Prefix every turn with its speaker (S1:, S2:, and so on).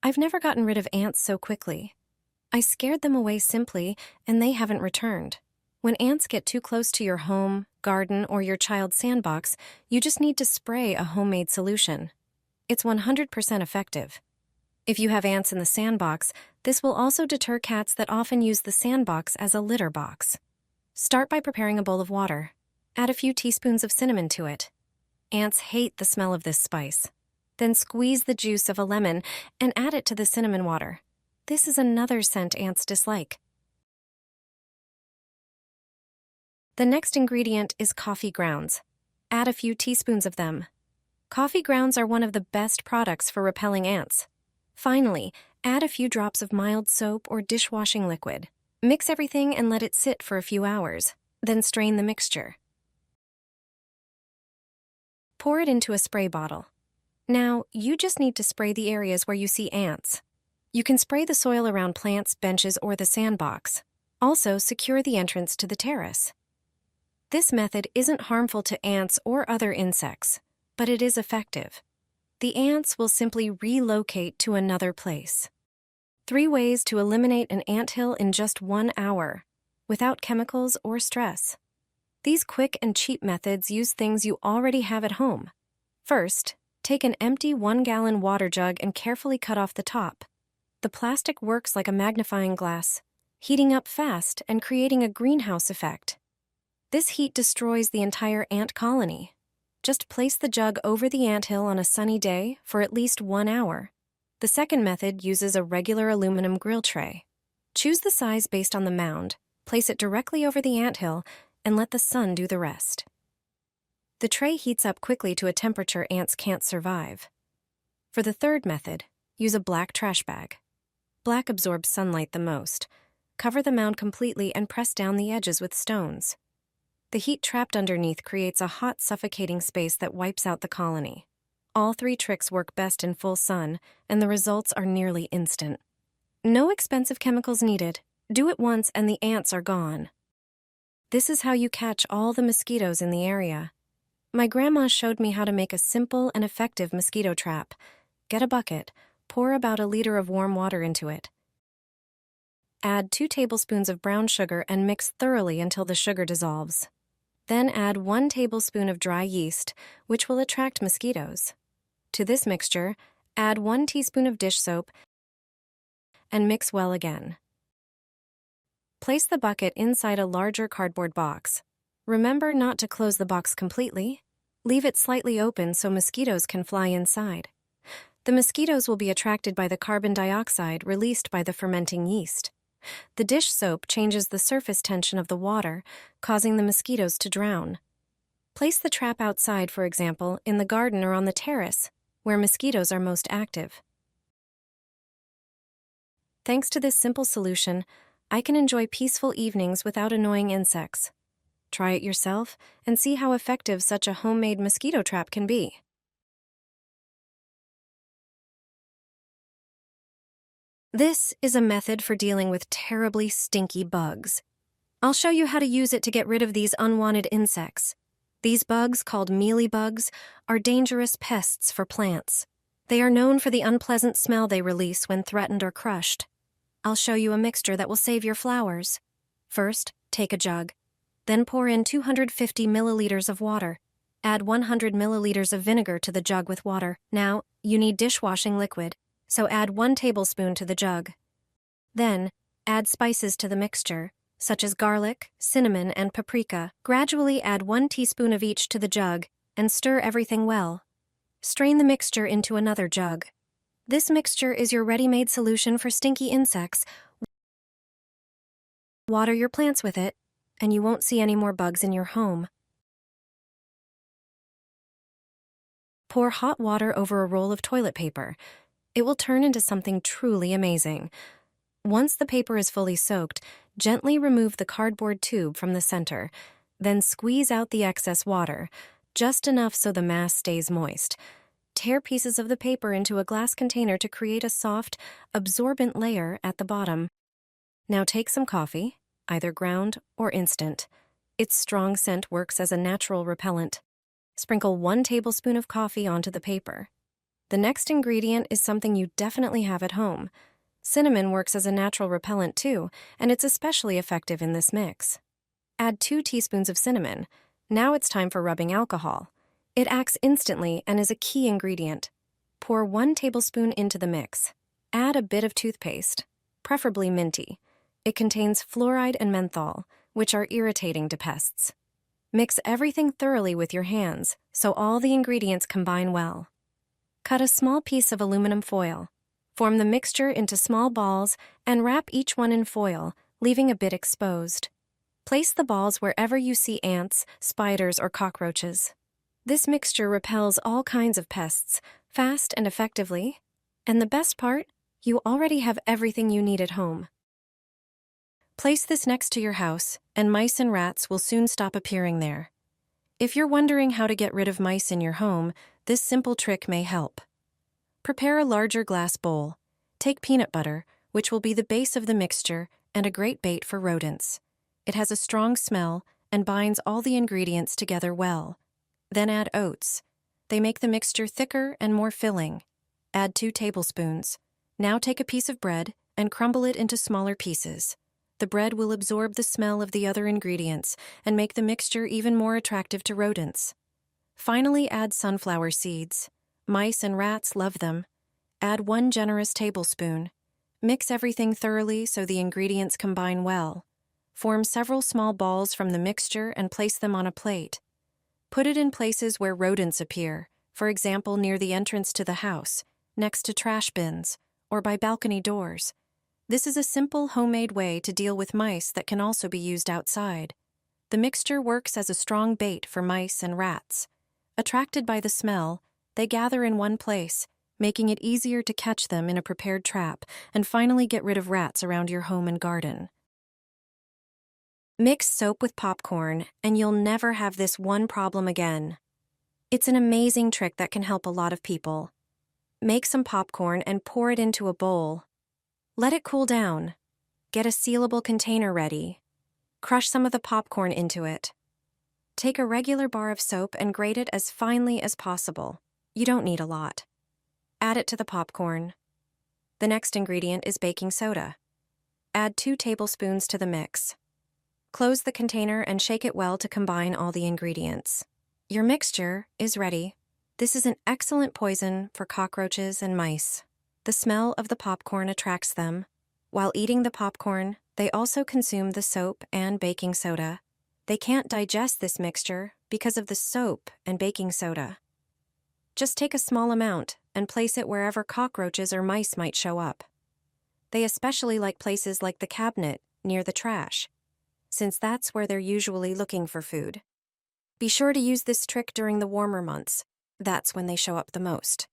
S1: I've never gotten rid of ants so quickly. I scared them away simply, and they haven't returned. When ants get too close to your home, garden, or your child's sandbox, you just need to spray a homemade solution. It's 100% effective. If you have ants in the sandbox, this will also deter cats that often use the sandbox as a litter box. Start by preparing a bowl of water. Add a few teaspoons of cinnamon to it. Ants hate the smell of this spice. Then squeeze the juice of a lemon and add it to the cinnamon water. This is another scent ants dislike. The next ingredient is coffee grounds. Add a few teaspoons of them. Coffee grounds are one of the best products for repelling ants. Finally, add a few drops of mild soap or dishwashing liquid. Mix everything and let it sit for a few hours. Then strain the mixture. Pour it into a spray bottle. Now, you just need to spray the areas where you see ants. You can spray the soil around plants, benches, or the sandbox. Also, secure the entrance to the terrace. This method isn't harmful to ants or other insects, but it is effective. The ants will simply relocate to another place. 3 ways to eliminate an anthill in just 1 hour, without chemicals or stress. These quick and cheap methods use things you already have at home. First, take an empty 1-gallon water jug and carefully cut off the top. The plastic works like a magnifying glass, heating up fast and creating a greenhouse effect. This heat destroys the entire ant colony. Just place the jug over the anthill on a sunny day for at least 1 hour. The second method uses a regular aluminum grill tray. Choose the size based on the mound, place it directly over the anthill, and let the sun do the rest. The tray heats up quickly to a temperature ants can't survive. For the third method, use a black trash bag. Black absorbs sunlight the most. Cover the mound completely and press down the edges with stones. The heat trapped underneath creates a hot, suffocating space that wipes out the colony. All 3 tricks work best in full sun, and the results are nearly instant. No expensive chemicals needed. Do it once and the ants are gone. This is how you catch all the mosquitoes in the area. My grandma showed me how to make a simple and effective mosquito trap. Get a bucket, pour about 1 liter of warm water into it. Add 2 tablespoons of brown sugar and mix thoroughly until the sugar dissolves. Then add 1 tablespoon of dry yeast, which will attract mosquitoes. To this mixture, add 1 teaspoon of dish soap and mix well again. Place the bucket inside a larger cardboard box. Remember not to close the box completely. Leave it slightly open so mosquitoes can fly inside. The mosquitoes will be attracted by the carbon dioxide released by the fermenting yeast. The dish soap changes the surface tension of the water, causing the mosquitoes to drown. Place the trap outside, for example, in the garden or on the terrace, where mosquitoes are most active. Thanks to this simple solution, I can enjoy peaceful evenings without annoying insects. Try it yourself and see how effective such a homemade mosquito trap can be. This is a method for dealing with terribly stinky bugs. I'll show you how to use it to get rid of these unwanted insects. These bugs, called mealybugs, are dangerous pests for plants. They are known for the unpleasant smell they release when threatened or crushed. I'll show you a mixture that will save your flowers. First, take a jug. Then pour in 250 milliliters of water. Add 100 milliliters of vinegar to the jug with water. Now, you need dishwashing liquid, so add 1 tablespoon to the jug. Then, add spices to the mixture, such as garlic, cinnamon, and paprika. Gradually add 1 teaspoon of each to the jug and stir everything well. Strain the mixture into another jug. This mixture is your ready-made solution for stinky insects. Water your plants with it, and you won't see any more bugs in your home. Pour hot water over a roll of toilet paper. It will turn into something truly amazing. Once the paper is fully soaked, gently remove the cardboard tube from the center. Then squeeze out the excess water, just enough so the mass stays moist. Tear pieces of the paper into a glass container to create a soft, absorbent layer at the bottom. Now take some coffee, either ground or instant. Its strong scent works as a natural repellent. Sprinkle 1 tablespoon of coffee onto the paper. The next ingredient is something you definitely have at home. Cinnamon works as a natural repellent too, and it's especially effective in this mix. Add 2 teaspoons of cinnamon. Now it's time for rubbing alcohol. It acts instantly and is a key ingredient. Pour 1 tablespoon into the mix. Add a bit of toothpaste, preferably minty. It contains fluoride and menthol, which are irritating to pests. Mix everything thoroughly with your hands so all the ingredients combine well. Cut a small piece of aluminum foil. Form the mixture into small balls and wrap each one in foil, leaving a bit exposed. Place the balls wherever you see ants, spiders, or cockroaches. This mixture repels all kinds of pests, fast and effectively. And the best part, you already have everything you need at home. Place this next to your house, and mice and rats will soon stop appearing there. If you're wondering how to get rid of mice in your home, this simple trick may help. Prepare a larger glass bowl. Take peanut butter, which will be the base of the mixture and a great bait for rodents. It has a strong smell and binds all the ingredients together well. Then add oats. They make the mixture thicker and more filling. Add 2 tablespoons. Now take a piece of bread and crumble it into smaller pieces. The bread will absorb the smell of the other ingredients and make the mixture even more attractive to rodents. Finally, add sunflower seeds. Mice and rats love them. Add 1 generous tablespoon. Mix everything thoroughly so the ingredients combine well. Form several small balls from the mixture and place them on a plate. Put it in places where rodents appear, for example near the entrance to the house, next to trash bins, or by balcony doors. This is a simple homemade way to deal with mice that can also be used outside. The mixture works as a strong bait for mice and rats. Attracted by the smell, they gather in one place, making it easier to catch them in a prepared trap and finally get rid of rats around your home and garden. Mix soap with popcorn, and you'll never have this one problem again. It's an amazing trick that can help a lot of people. Make some popcorn and pour it into a bowl. Let it cool down. Get a sealable container ready. Crush some of the popcorn into it. Take a regular bar of soap and grate it as finely as possible. You don't need a lot. Add it to the popcorn. The next ingredient is baking soda. Add 2 tablespoons to the mix. Close the container and shake it well to combine all the ingredients. Your mixture is ready. This is an excellent poison for cockroaches and mice. The smell of the popcorn attracts them. While eating the popcorn, they also consume the soap and baking soda. They can't digest this mixture because of the soap and baking soda. Just take a small amount and place it wherever cockroaches or mice might show up. They especially like places like the cabinet near the trash, since that's where they're usually looking for food. Be sure to use this trick during the warmer months. That's when they show up the most.